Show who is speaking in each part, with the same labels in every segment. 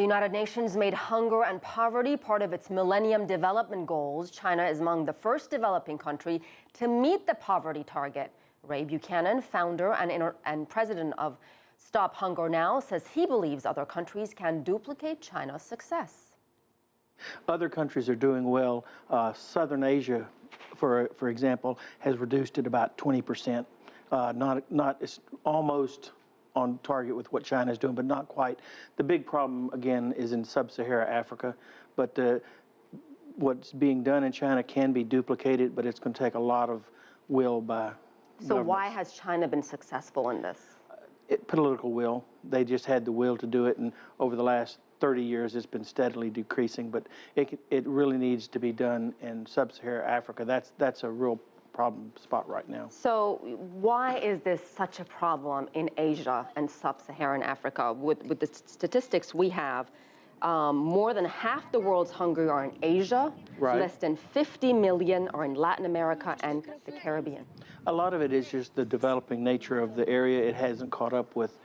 Speaker 1: The United Nations made hunger and poverty part of its Millennium Development Goals. China is among the first developing country to meet the poverty target. Ray Buchanan, founder and president of Stop Hunger Now, says he believes other countries can duplicate China's success.
Speaker 2: Other countries are doing well. Southern Asia, for example, has reduced it about 20%. It's almost on target with what China is doing, but not quite. The big problem, again, is in sub-Saharan Africa. But what's being done in China can be duplicated, but it's going to take a lot of will by
Speaker 1: So why has China been successful in this?
Speaker 2: Political will. They just had the will to do it, and over the last 30 years, it's been steadily decreasing, but it really needs to be done in sub-Saharan Africa. That's a real problem spot right now.
Speaker 1: So why is this such a problem in Asia and sub-Saharan Africa? With the statistics we have, more than half the world's hungry are in Asia,
Speaker 2: right.
Speaker 1: Less than 50 million are in Latin America and the Caribbean.
Speaker 2: A lot of it is just the developing nature of the area. It hasn't caught up with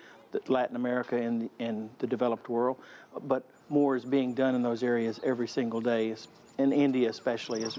Speaker 2: Latin America and the developed world, but more is being done in those areas every single day. And India especially is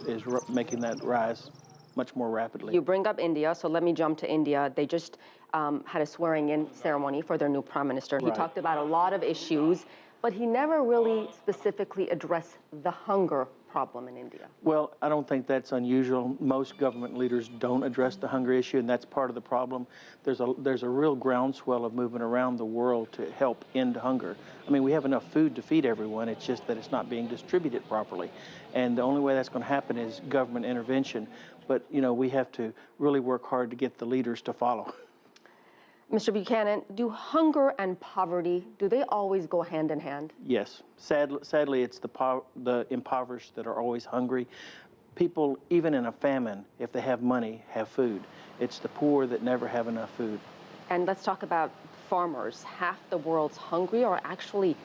Speaker 2: making that rise much more rapidly.
Speaker 1: You bring up India, so let me jump to India. They just had a swearing-in ceremony for their new prime minister. He talked about a lot of issues, but he never really specifically addressed the hunger problem in India.
Speaker 2: Well, I don't think that's unusual. Most government leaders don't address the hunger issue, and that's part of the problem. There's a real groundswell of movement around the world to help end hunger. I mean, we have enough food to feed everyone. It's just that it's not being distributed properly. And the only way that's going to happen is government intervention. But, you know, we have to really work hard to get the leaders to follow.
Speaker 1: Mr. Buchanan, do hunger and poverty, do they always go hand in hand?
Speaker 2: Yes. Sadly, it's the impoverished that are always hungry. People, even in a famine, if they have money, have food. It's the poor that never have enough food.
Speaker 1: And let's talk about farmers. Half the world's hungry are actually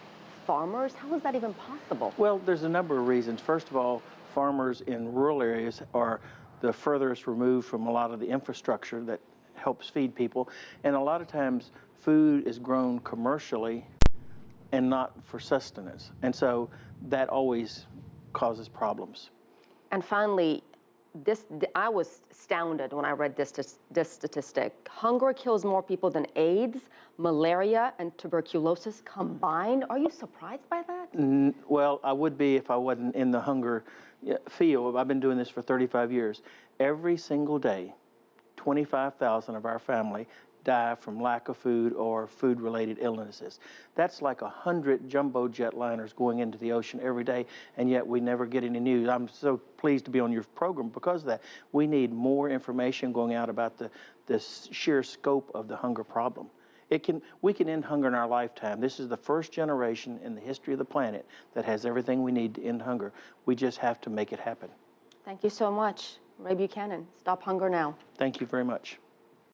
Speaker 1: farmers. How is that even possible?
Speaker 2: Well, there's a number of reasons. First of all, farmers in rural areas are the furthest removed from a lot of the infrastructure that helps feed people. And a lot of times food is grown commercially and not for sustenance. And so that always causes problems.
Speaker 1: And finally, I was astounded when I read this statistic. Hunger kills more people than AIDS, malaria, and tuberculosis combined. Are you surprised by that?
Speaker 2: Well, I would be if I wasn't in the hunger field. I've been doing this for 35 years. Every single day, 25,000 of our family die from lack of food or food-related illnesses. That's like 100 jumbo jetliners going into the ocean every day, and yet we never get any news. I'm so pleased to be on your program because of that. We need more information going out about the sheer scope of the hunger problem. We can end hunger in our lifetime. This is the first generation in the history of the planet that has everything we need to end hunger. We just have to make it happen.
Speaker 1: Thank you so much. Ray Buchanan, Stop Hunger Now.
Speaker 2: Thank you very much.